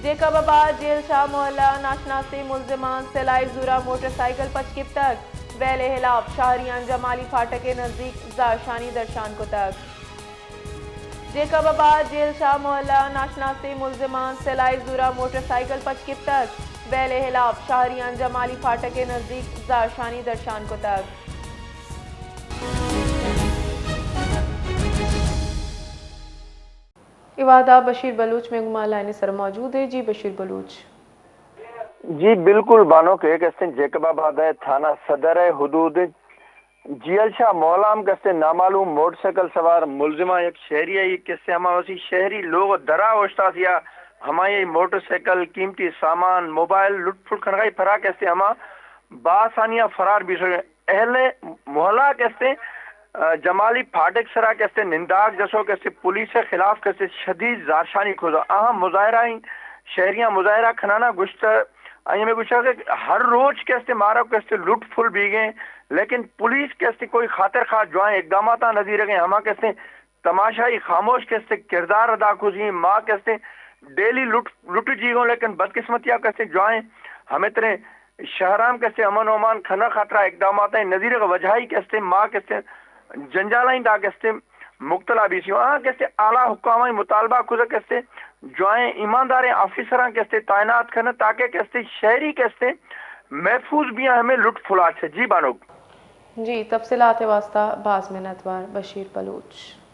Jacob आबाद jail Shah मोहल्ला नाशनासी मुलजिमान सिलाई जुरा मोटरसाइकिल पचकिप तक वेले हिलाफ शाहरियान जमाली फाटक के नजदीक जाशानी दर्शान को तक जेकब आबाद जेल शाह मोहल्ला नाशनासी मुलजिमान सिलाई जुरा मोटरसाइकिल पचकिप तक वेले हिलाफ शाहरियान जमाली फाटक के नजदीक जाशानी दर्शान को तक इवादा बशीर बलूच में गुमा लाइन सर मौजूद है। जी बशीर बलूच। जी बिल्कुल बानो के कस्ते जेकबाबाद है थाना सदर है हुदूद जियल शाह मौलाम कस्ते नामालूम मोटरसाइकिल सवार मुलजिमा एक शहरी है किससे हमारी शहरी लोग दरा ओस्तासिया हमारे मोटरसाइकिल कीमती सामान मोबाइल लुटफुट खनगाई फरा कैसे हम बासानिया फरार भी अहले मोहल्ला कैसे जमाली फाटक सरा कैसे निंदाक जसो कैसे पुलिस के खिलाफ कैसे शदीद जारशानी खुदा अहम मुजाहरा शहरियां मुजाहरा खनाना गुश्त में गुस्सा हर रोज कैसे मारा कैसे लुट फुल भी गए लेकिन पुलिस कैसे कोई खातिर खा जो इकदाम नजीर गए हम कैसे तमाशाई खामोश कैसे किरदार अदा खुजी माँ कैसे डेली लुट जी गो लेकिन बदकिस्मतियाँ कैसे जो हमें तरह शहराम कैसे अमन ओमान खना खतरा इकदाम नजीर का वजह ही कैसे माँ कैसे जंजाला दा कैसे मुख्तला भी कैसे आला हुक्काम मुतालबा खुद कैसे जो ईमानदार ऑफिसर कैसे तैनात करना ताकि कैसे शहरी कैसे महफूज भी हमें लुट फुलाट से। जी बानो जी तफसीलात वास्ता बाज़ मिनतवार बशीर बलूच।